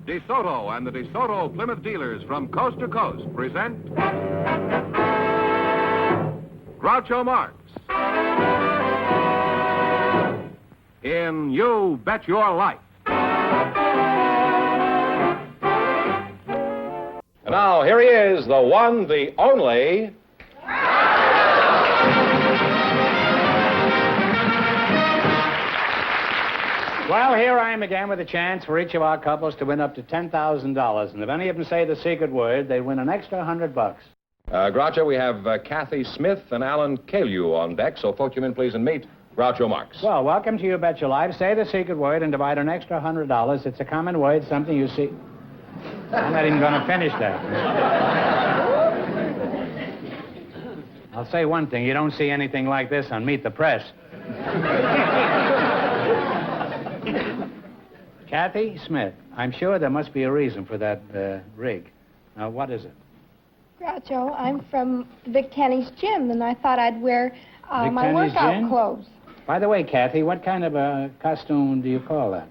DeSoto and the DeSoto Plymouth dealers from coast to coast present Groucho Marx in You Bet Your Life. And now, here he is, the one, the only... Well, here I am again with a chance for each of our couples to win up to $10,000. And if any of them say the secret word, they win an extra $100. Groucho, we have Kathy Smith and Alan Caillou on deck, so folk you in, please, and meet Groucho Marx. Well, welcome to You Bet Your Life. Say the secret word and divide an extra $100. It's a common word, something you see... I'm not even going to finish that. I'll say one thing. You don't see anything like this on Meet the Press. Kathy Smith, I'm sure there must be a reason for that rig. Now, what is it? Groucho, I'm from Vic Tanny's gym, and I thought I'd wear Vic my Tanny's workout gym? clothes. By the way, Kathy, what kind of a costume do you call that?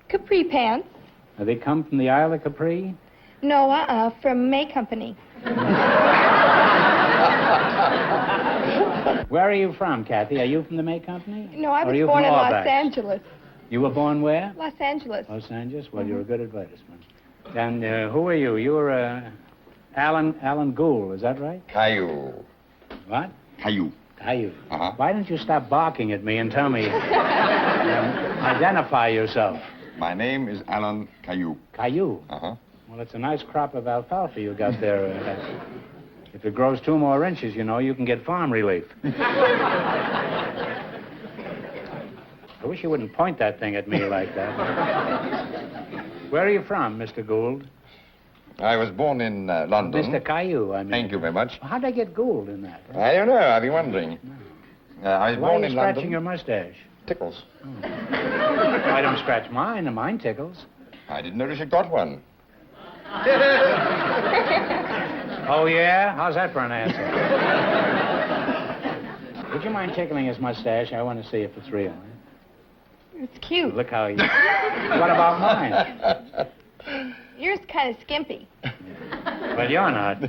Capri pants. Do they come from the Isle of Capri? No, from May Company. Where are you from, Kathy? Are you from the May Company? No, I Or are was you born from in Los Auerbach? Angeles. You were born where? Los Angeles. Los Angeles? Well, you're a good advertisement. And who are you? You were Alan Gould, is that right? Caillou. What? Caillou. Caillou. Uh-huh. Why don't you stop barking at me and tell me, identify yourself? My name is Alan Caillou. Caillou? Uh-huh. Well, it's a nice crop of alfalfa you got there. If it grows 2 more inches, you know, you can get farm relief. I wish you wouldn't point that thing at me like that. Where are you from, Mr. Gould? I was born in London. Mr. Caillou, I mean. Thank you very much. How'd I get Gould in that? I don't know. I've been wondering. I was Why born are you in scratching London. your mustache? Tickles. I don't scratch mine, and mine tickles. I didn't notice you got one. Oh, yeah? How's that for an answer? Would you mind tickling his mustache? I want to see if it's real. It's cute. Look how you... What about mine? Yours kind of skimpy. Well, you're not.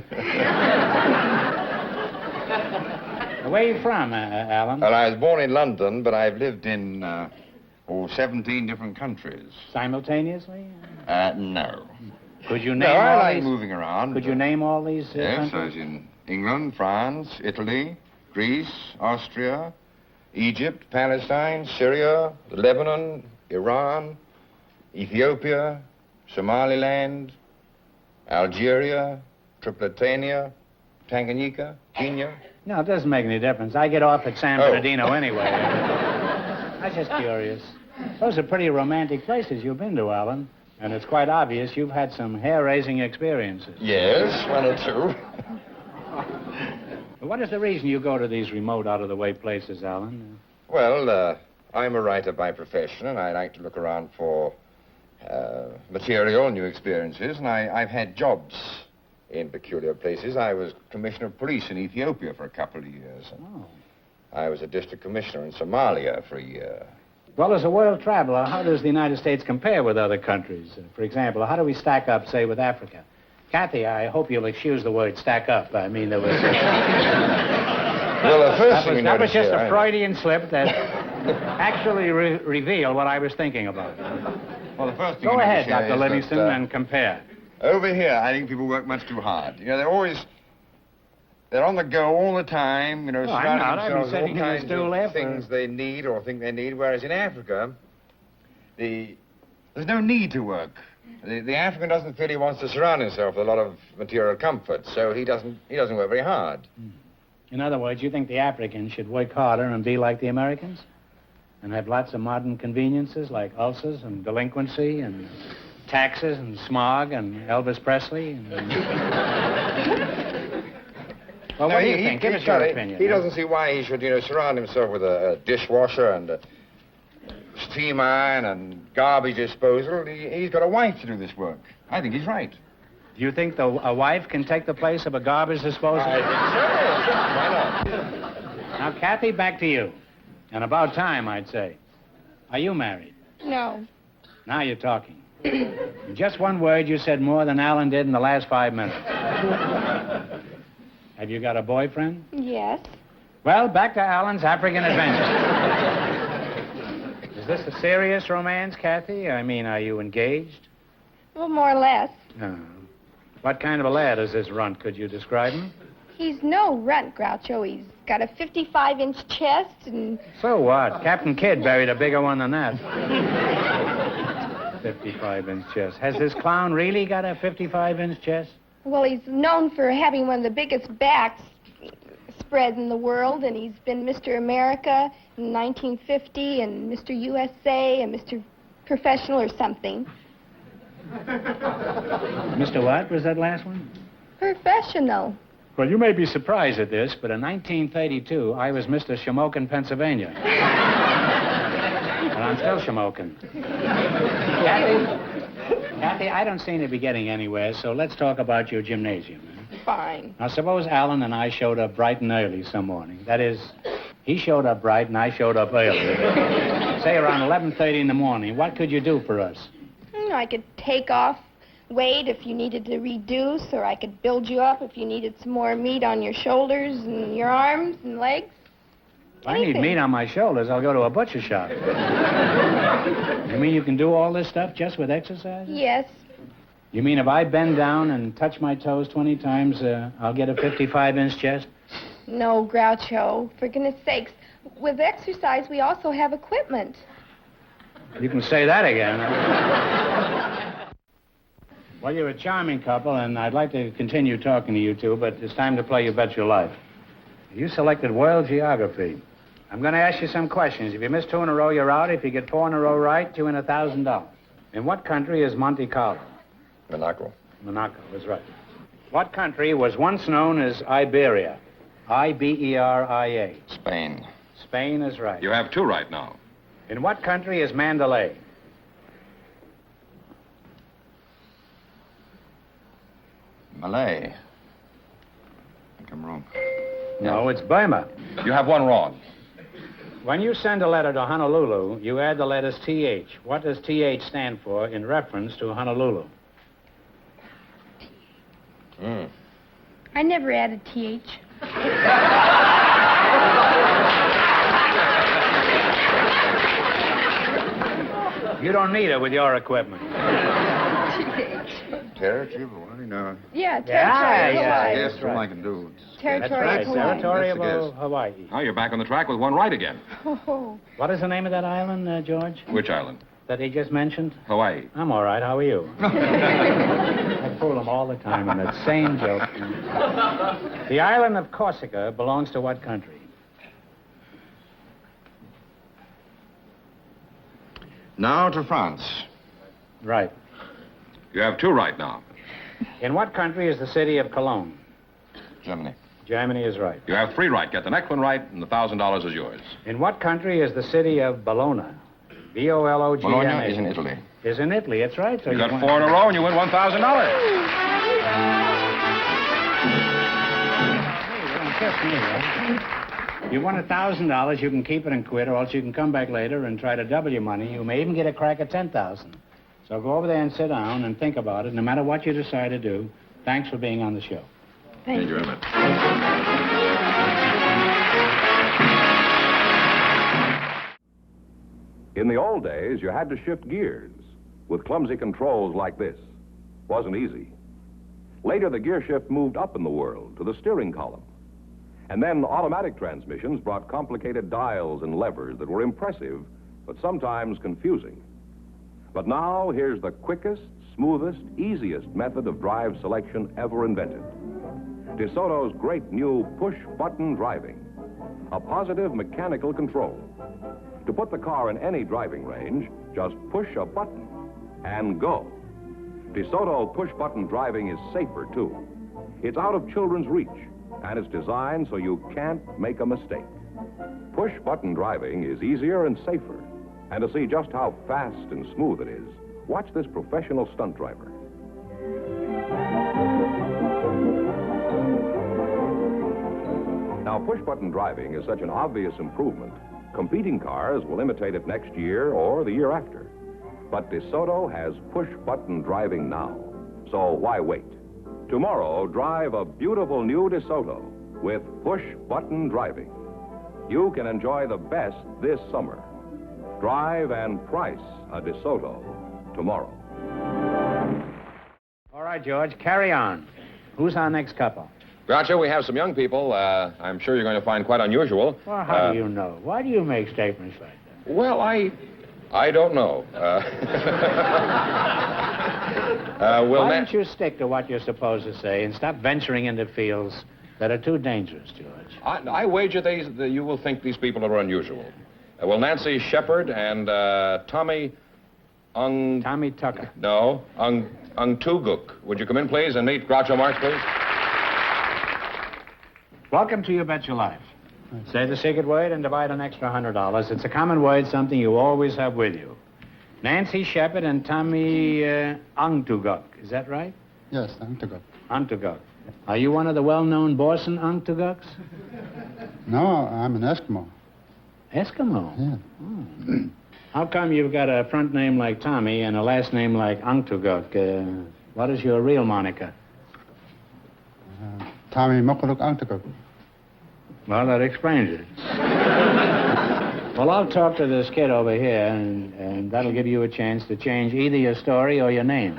Where are you from, Alan? Well, I was born in London, but I've lived in 17 different countries. Simultaneously? No. Could you No, name I all like these? moving around. Could you name all these Yes, I countries? was in England, France, Italy, Greece, Austria, Egypt, Palestine, Syria, Lebanon, Iran, Ethiopia, Somaliland, Algeria, Tripletania, Tanganyika, Kenya. No, it doesn't make any difference. I get off at San Oh. Bernardino anyway. I was just curious. Those are pretty romantic places you've been to, Alan. And it's quite obvious you've had some hair-raising experiences. Yes, 1 or 2. What is the reason you go to these remote, out-of-the-way places, Alan? Well, I'm a writer by profession, and I like to look around for material, new experiences, and I've had jobs in peculiar places. I was commissioner of police in Ethiopia for a couple of years. Oh. I was a district commissioner in Somalia for a year. Well, as a world traveler, how does the United States compare with other countries? For example, how do we stack up, say, with Africa? Kathy, I hope you'll excuse the word stack up. I mean, there was... Well, the first thing that was just here, a Freudian slip that actually revealed what I was thinking about. Well, the first thing Go you ahead, notice here Dr. is Livingston, that, and compare. over here, I think people work much too hard. You know, they're on the go all the time, you know, Oh, I'm surrounding not. I've been themselves with all sitting in this kinds stool there of for- things they need or think they need, whereas in Africa, there's no need to work. The African doesn't feel he wants to surround himself with a lot of material comfort, so he doesn't work very hard. In other words, you think the Africans should work harder and be like the Americans? And have lots of modern conveniences like ulcers and delinquency and taxes and smog and Elvis Presley? Well, what do you think? Give us your opinion. He doesn't see why he should, surround himself with a dishwasher and a steam iron and garbage disposal. He's got a wife to do this work. I think he's right. Do you think a wife can take the place of a garbage disposal? I think so. Why not? Now, Kathy, back to you. And about time, I'd say. Are you married? No. Now you're talking. In just one word, you said more than Alan did in the last 5 minutes. Have you got a boyfriend? Yes. Well, back to Alan's African adventure. Is this a serious romance, Kathy? I mean, are you engaged? Well, more or less. What kind of a lad is this runt? Could you describe him? He's no runt, Groucho. He's got a 55-inch chest and... So what? Captain Kidd buried a bigger one than that. 55-inch chest. Has this clown really got a 55-inch chest? Well, he's known for having one of the biggest backs spreads in the world, and he's been Mr. America in 1950 and Mr. USA and Mr. Professional or something. Mr. What was that last one? Professional. Well, you may be surprised at this, but in 1932, I was Mr. Shamokin, Pennsylvania. And I'm still Shamokin. Kathy, I don't seem to be getting anywhere, so let's talk about your gymnasium. Fine. Now, suppose Alan and I showed up bright and early some morning. That is, he showed up bright and I showed up early. Say around 11:30 in the morning. What could you do for us? I could take off weight if you needed to reduce, or I could build you up if you needed some more meat on your shoulders and your arms and legs. If I need meat on my shoulders, I'll go to a butcher shop. You mean you can do all this stuff just with exercise? Yes. You mean if I bend down and touch my toes 20 times, I'll get a 55-inch chest? No, Groucho. For goodness sakes. With exercise, we also have equipment. You can say that again. Well, you're a charming couple, and I'd like to continue talking to you two, but it's time to play You Bet Your Life. You selected world geography. I'm going to ask you some questions. If you miss 2 in a row, you're out. If you get 4 in a row right, you win $1,000. In what country is Monte Carlo? Monaco. Monaco is right. What country was once known as Iberia? I-B-E-R-I-A. Spain. Spain is right. You have 2 right now. In what country is Mandalay? Malay. I think I'm wrong. No, it's Burma. You have 1 wrong. When you send a letter to Honolulu, you add the letters TH. What does TH stand for in reference to Honolulu? I never added TH. You don't need it with your equipment. Territory of Hawaii? No. Yeah, territory of Hawaii. Yes, all I can do. Territory of Hawaii. Territory of That's a guess. Hawaii. Now you're back on the track with 1 right again. Oh. What is the name of that island, George? Which island? That he just mentioned? Hawaii. I'm all right. How are you? I fool him all the time on that same joke. The island of Corsica belongs to what country? Now to France. Right. You have 2 right now. In what country is the city of Cologne? Germany. Germany is right. You have 3 right. Get the next one right, and the $1,000 is yours. In what country is the city of Bologna? B-O-L-O-G-N-A. Bologna is in Italy. Is in Italy, that's right. So You got 4 in a row, and you win $1,000. Hey, you don't kiss me, huh? You won $1,000, you can keep it and quit, or else you can come back later and try to double your money. You may even get a crack at $10,000. So go over there and sit down and think about it. No matter what you decide to do, thanks for being on the show. Thank you. very much. In the old days, you had to shift gears with clumsy controls like this. Wasn't easy. Later, the gear shift moved up in the world to the steering column. And then automatic transmissions brought complicated dials and levers that were impressive, but sometimes confusing. But now, here's the quickest, smoothest, easiest method of drive selection ever invented. DeSoto's great new push-button driving, a positive mechanical control. To put the car in any driving range, just push a button and go. DeSoto push-button driving is safer, too. It's out of children's reach, and it's designed so you can't make a mistake. Push-button driving is easier and safer. And to see just how fast and smooth it is, watch this professional stunt driver. Now, push-button driving is such an obvious improvement, competing cars will imitate it next year or the year after. But DeSoto has push-button driving now. So why wait? Tomorrow, drive a beautiful new DeSoto with push-button driving. You can enjoy the best this summer. Drive and price a DeSoto tomorrow. All right, George, carry on. Who's our next couple? Groucho, we have some young people I'm sure you're going to find quite unusual. Well, how do you know? Why do you make statements like that? Well, I don't know. Why don't you stick to what you're supposed to say and stop venturing into fields that are too dangerous, George? I wager that you will think these people are unusual. Will Nancy Shepard and Tommy Tucker. No, Tuguk. Would you come in, please, and meet Groucho Marx, please? Welcome to You Bet Your Life. Say the secret word and divide an extra $100. It's a common word, something you always have with you. Nancy Shepard and Tommy Tuguk. Is that right? Yes, Tuguk. Tuguk. Are you one of the well-known Borson Tuguks? No, I'm an Eskimo. Eskimo? Yeah. Oh. How come you've got a front name like Tommy and a last name like Tuguk? What is your real moniker? Tommy Mokuluk Tuguk. Well, that explains it. Well, I'll talk to this kid over here, and that'll give you a chance to change either your story or your name.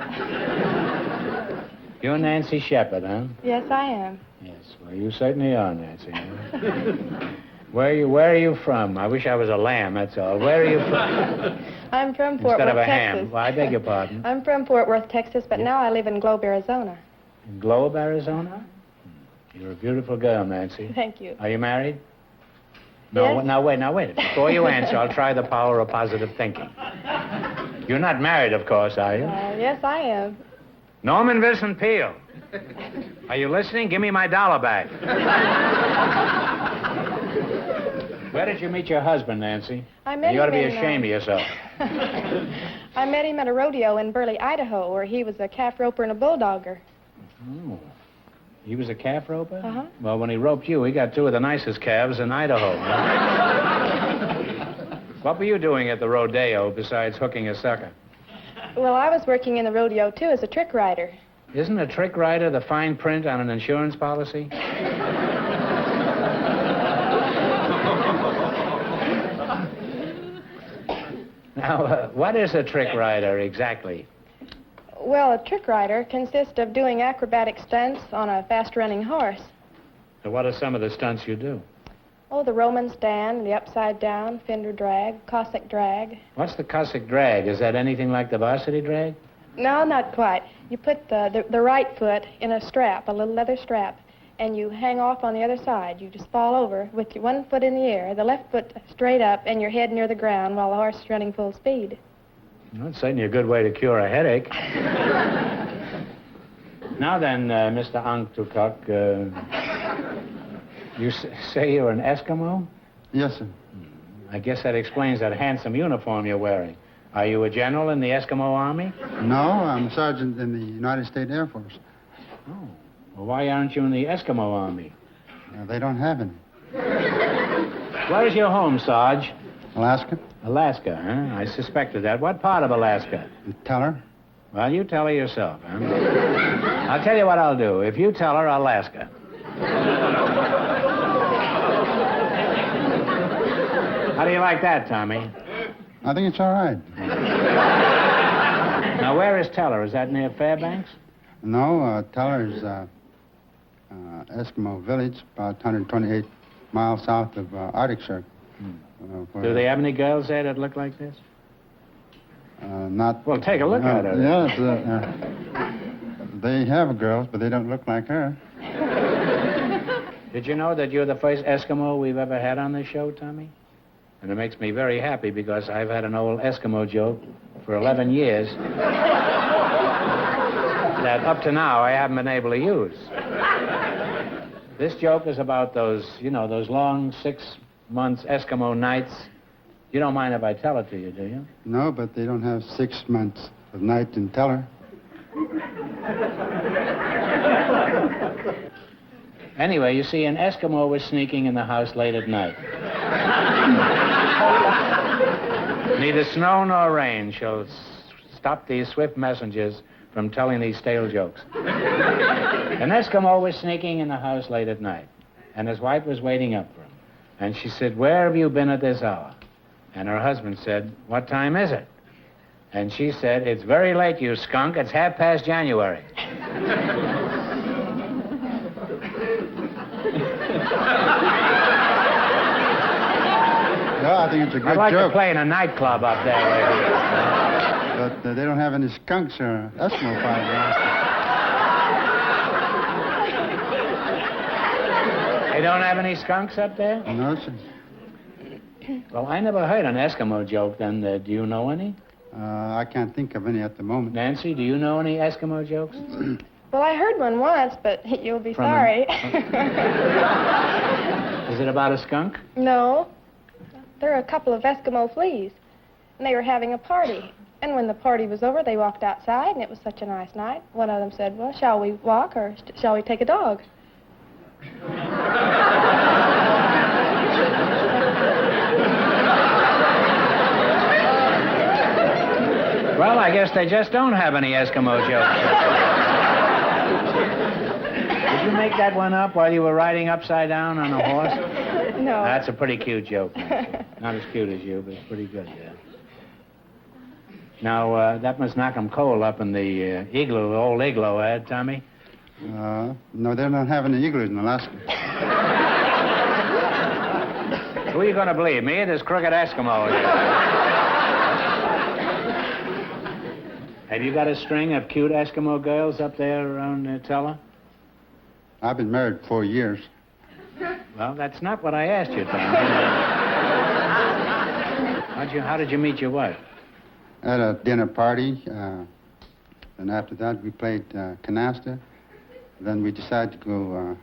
You're Nancy Shepard, huh? Yes, I am. Yes, well, you certainly are, Nancy. Where are you from? I wish I was a lamb, that's all. Where are you from? I'm from Fort Instead of Worth, a Texas. ham. Well, I beg your pardon. I'm from Fort Worth, Texas, but now I live in Globe, Arizona. In Globe, Arizona? You're a beautiful girl, Nancy. Thank you. Are you married? No, Yes. now wait. Before you answer, I'll try the power of positive thinking. You're not married, of course, are you? Yes, I am. Norman Vincent Peale. Are you listening? Give me my dollar back. Where did you meet your husband, Nancy? I met You ought to him be in, ashamed of yourself. I met him at a rodeo in Burley, Idaho, where he was a calf roper and a bulldogger. Oh. He was a calf roper? Uh-huh. Well, when he roped you, he got two of the nicest calves in Idaho. What were you doing at the rodeo besides hooking a sucker? Well, I was working in the rodeo, too, as a trick rider. Isn't a trick rider the fine print on an insurance policy? Now, what is a trick rider exactly? Well, a trick rider consists of doing acrobatic stunts on a fast-running horse. So what are some of the stunts you do? Oh, the Roman stand, the upside down, fender drag, Cossack drag. What's the Cossack drag? Is that anything like the varsity drag? No, not quite. You put the right foot in a strap, a little leather strap, and you hang off on the other side. You just fall over with your one foot in the air, the left foot straight up, and your head near the ground while the horse is running full speed. Well, it's certainly a good way to cure a headache. Now then, Mr. Tuguk, you say you're an Eskimo? Yes, sir. I guess that explains that handsome uniform you're wearing. Are you a general in the Eskimo Army? No, I'm a sergeant in the United States Air Force. Oh. Well, why aren't you in the Eskimo Army? They don't have any. Where is your home, Sarge? Alaska? Alaska, huh? I suspected that. What part of Alaska? Tell her. Well, you tell her yourself, huh? I'll tell you what I'll do. If you tell her, I'll ask her. How do you like that, Tommy? I think it's all right. Now, where is Teller? Is that near Fairbanks? No, Teller's Eskimo village, about 128 miles south of Arctic Circle. Do they have any girls there that look like this? Not. Well, take a look at her. Yes, they have girls, but they don't look like her. Did you know that you're the first Eskimo we've ever had on this show, Tommy? And it makes me very happy because I've had an old Eskimo joke for 11 years that up to now I haven't been able to use. This joke is about those long 6 months Eskimo nights. You don't mind if I tell it to you, do you? No, but they don't have 6 months of night in Teller. Anyway, you see, an Eskimo was sneaking in the house late at night. Neither snow nor rain shall stop these swift messengers from telling these stale jokes. An Eskimo was sneaking in the house late at night, and his wife was waiting up for him. And she said, "Where have you been at this hour?" And her husband said, "What time is it?" And she said, "It's very late, you skunk. It's 1/2 January." Well, I think it's a good I'd like joke. to play in a nightclub up there, lady. But they don't have any skunks or Eskimo fighters. They don't have any skunks up there? No, sir. Well, I never heard an Eskimo joke then. Do you know any? I can't think of any at the moment. Nancy, do you know any Eskimo jokes? Well, I heard one once, but you'll be From sorry. Is it about a skunk? No. There are a couple of Eskimo fleas, and they were having a party. And when the party was over, they walked outside, and it was such a nice night. One of them said, "Well, shall we walk or shall we take a dog?" Well, I guess they just don't have any Eskimo jokes. Did you make that one up while you were riding upside down on a horse? No. That's a pretty cute joke, Nancy. Not as cute as you, but it's pretty good, yeah. Now, that must knock 'em cold up in the igloo, the old igloo, Tommy? No, they don't have any igloos in Alaska. Who are you going to believe, me or this crooked Eskimo? Have you got a string of cute Eskimo girls up there around Tella? I've been married 4 years. Well, that's not what I asked you, Tommy. How did you meet your wife? At a dinner party, and after that we played canasta. Then we decided to go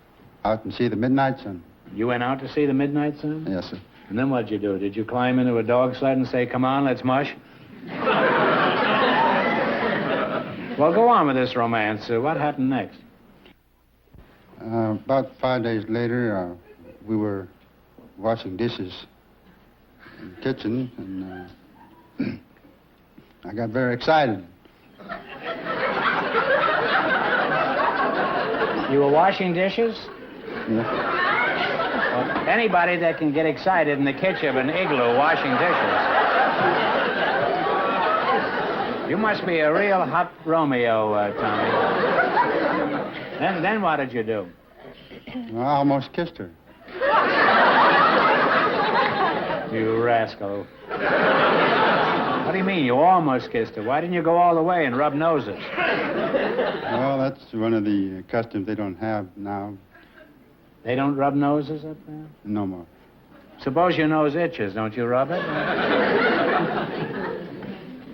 out and see the midnight sun. You went out to see the midnight sun? Yes, sir. And then what'd you do? Did you climb into a dog sled and say, "Come on, let's mush"? Well, go on with this romance. What happened next? About 5 days later, we were washing dishes in the kitchen, and I got very excited. You were washing dishes? Yeah. Well, anybody that can get excited in the kitchen of an igloo washing dishes. You must be a real hot Romeo, Tommy. Then what did you do? Well, I almost kissed her. You rascal. What do you mean, you almost kissed her? Why didn't you go all the way and rub noses? Well, that's one of the customs they don't have now. They don't rub noses up there? No more. Suppose your nose itches, don't you rub it?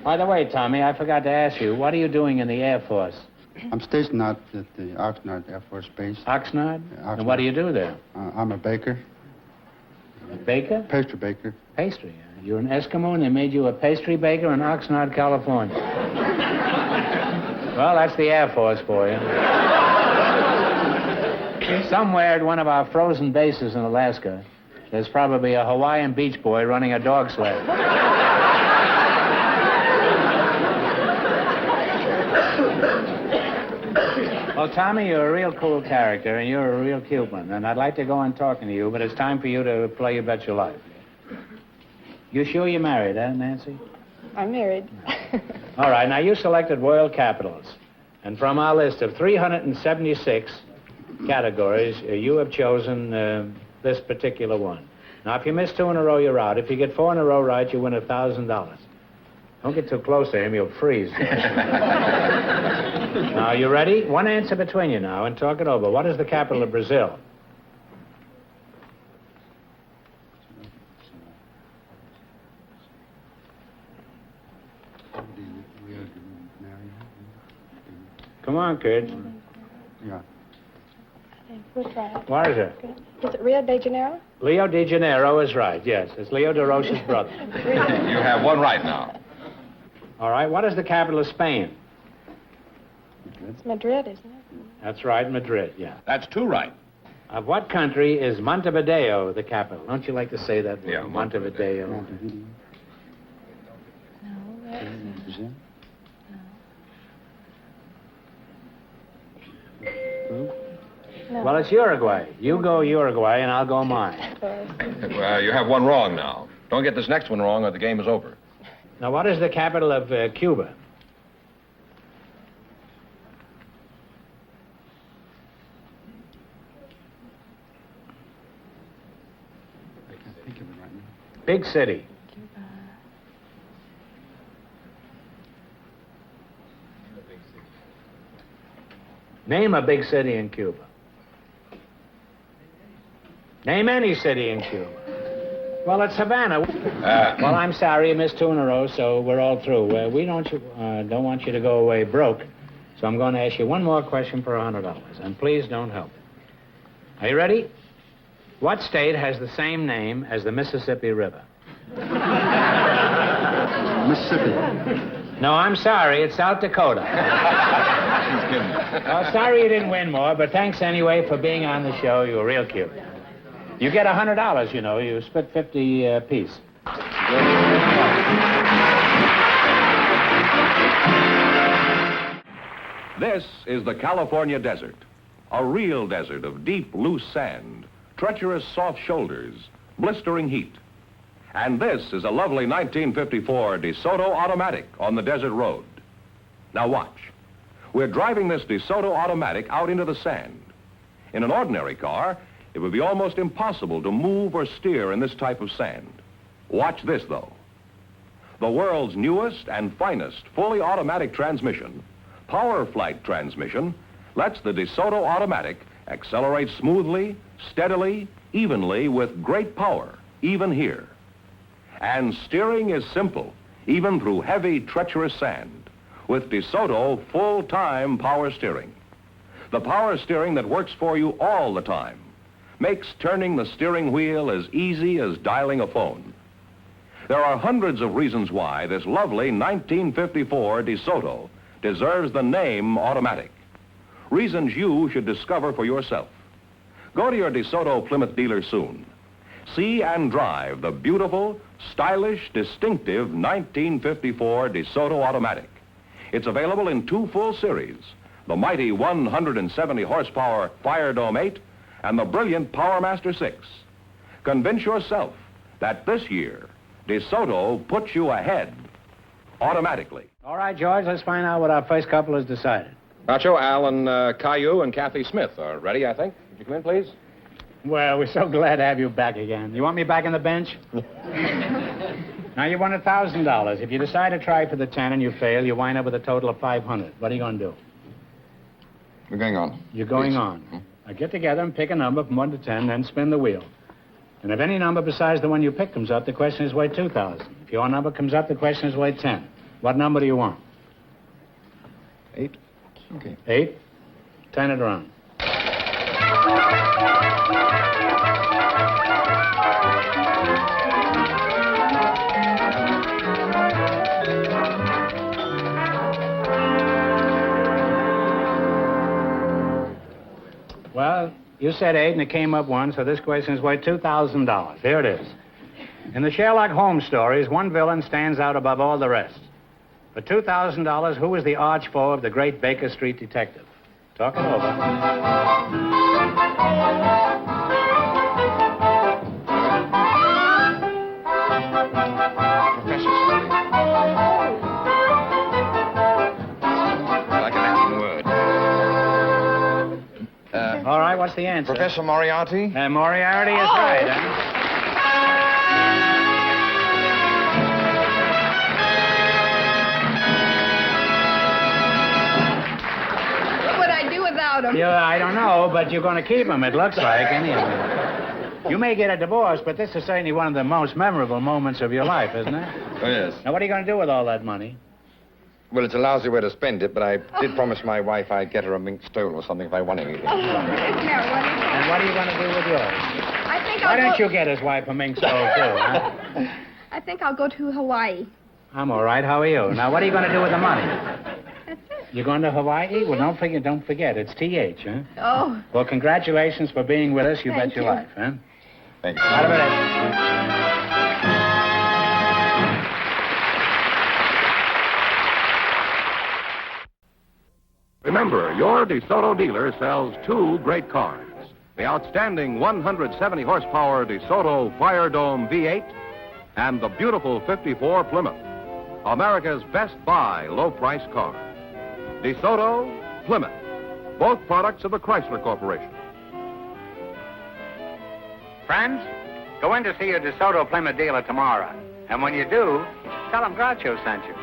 By the way, Tommy, I forgot to ask you, what are you doing in the Air Force? I'm stationed out at the Oxnard Air Force Base. Oxnard? Oxnard. And what do you do there? I'm a baker, A baker? pastry baker. Pastry. You're an Eskimo and they made you a pastry baker in Oxnard, California. Well, that's the Air Force for you. Somewhere at one of our frozen bases in Alaska, there's probably a Hawaiian beach boy running a dog sled. Well, Tommy, you're a real cool character, and you're a real cute one, and I'd like to go on talking to you, but it's time for you to play You Bet Your Life. You sure you're married, Nancy? I'm married. All right, now you selected world capitals, and from our list of 376 categories, you have chosen this particular one. Now, if you miss 2 in a row, you're out. If you get 4 in a row right, you win $1,000. Don't get too close to him, you'll freeze. Now, you ready? One answer between you now, and talk it over. What is the capital of Brazil? Come on, kid. Yeah. We'll try it. What is it? Is it Rio de Janeiro? Rio de Janeiro is right, yes. It's Leo de Rosa's brother. You have one right now. All right, what is the capital of Spain? It's Madrid, isn't it? That's right, Madrid, yeah. That's 2 right. Of what country is Montevideo the capital? Don't you like to say that word? Yeah, Montevideo. No, that's... Well, it's Uruguay. You go Uruguay, and I'll go mine. Well, you have one wrong now. Don't get this next one wrong or the game is over. Now, what is the capital of Cuba? I can't think of it right now. Big city. Name a big city in Cuba. Name any city in Cuba. Well, it's Havana. Well, I'm sorry, you missed 2 in a row, so we're all through. We don't want you to go away broke, so I'm going to ask you one more question for $100, and please don't help. Are you ready? What state has the same name as the Mississippi River? Mississippi. No, I'm sorry, it's South Dakota. Well, sorry you didn't win more, but thanks anyway for being on the show. You were real cute. You get $100, you know. You split 50 apiece. This is the California desert, a real desert of deep, loose sand, treacherous, soft shoulders, blistering heat. And this is a lovely 1954 DeSoto automatic on the desert road. Now watch. We're driving this DeSoto automatic out into the sand. In an ordinary car, it would be almost impossible to move or steer in this type of sand. Watch this, though. The world's newest and finest fully automatic transmission, Power Flight transmission, lets the DeSoto automatic accelerate smoothly, steadily, evenly with great power, even here. And steering is simple, even through heavy, treacherous sand, with DeSoto full-time power steering. The power steering that works for you all the time, makes turning the steering wheel as easy as dialing a phone. There are hundreds of reasons why this lovely 1954 DeSoto deserves the name automatic. Reasons you should discover for yourself. Go to your DeSoto Plymouth dealer soon. See and drive the beautiful, stylish, distinctive 1954 DeSoto automatic. It's available in 2 full series, the mighty 170 horsepower Fire Dome 8 and the brilliant Power Master 6. Convince yourself that this year, DeSoto puts you ahead automatically. All right, George, let's find out what our first couple has decided. Groucho, Alan Caillou and Kathy Smith are ready, I think. Would you come in, please? Well, we're so glad to have you back again. You want me back on the bench? Now, you won $1,000. If you decide to try for the 10 and you fail, you wind up with a total of 500. What are you going to do? We're going on. You're going Please. on. Now, get together and pick a number from 1 to 10, then spin the wheel. And if any number besides the one you picked comes up, the question is worth 2,000. If your number comes up, the question is worth 10. What number do you want? 8. Okay. 8? 10 it around. Well, you said 8 and it came up 1, so this question is worth $2,000. Here it is. In the Sherlock Holmes stories, one villain stands out above all the rest. For $2,000, who is the arch foe of the great Baker Street detective? Talk it over. Professor Slowly. Like an Latin word. All right, what's the answer? Professor Moriarty? Moriarty is right, huh? What would I do without him? Yeah, I don't know, but you're going to keep him, it looks like, anyway. You may get a divorce, but this is certainly one of the most memorable moments of your life, isn't it? Oh, yes. Now, what are you going to do with all that money? Well, it's a lousy way to spend it, but I did promise my wife I'd get her a mink stole or something if I won anything. Isn't that wonderful? And what are you going to do with yours? I think Why I'll don't go... you get his wife a mink stole, too, huh? I think I'll go to Hawaii. I'm all right. How are you? Now, what are you going to do with the money? That's it. You're going to Hawaii? Well, don't forget. It's TH, huh? Oh, Well, congratulations for being with us. You Thank bet your you. life, huh? Thank you. Remember, your DeSoto dealer sells 2 great cars. the outstanding 170 horsepower DeSoto Fire Dome V8, and the beautiful 54 Plymouth, America's best buy low-price car. DeSoto, Plymouth, both products of the Chrysler Corporation. Friends, go in to see your DeSoto Plymouth dealer tomorrow. And when you do, tell them Groucho sent you.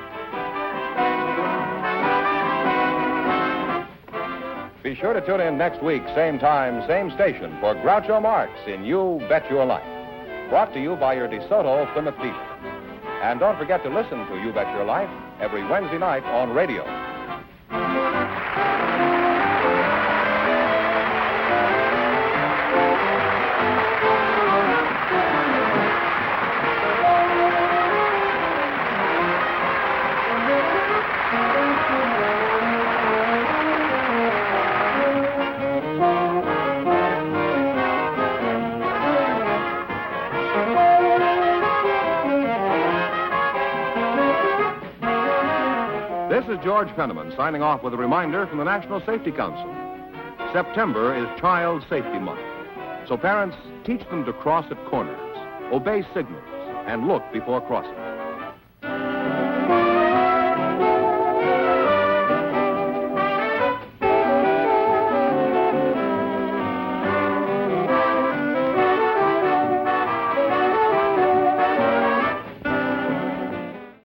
Be sure to tune in next week, same time, same station, for Groucho Marx in You Bet Your Life. Brought to you by your DeSoto Plymouth dealer. And don't forget to listen to You Bet Your Life every Wednesday night on radio. This is George Penniman signing off with a reminder from the National Safety Council. September is Child Safety Month. So parents, teach them to cross at corners, obey signals, and look before crossing.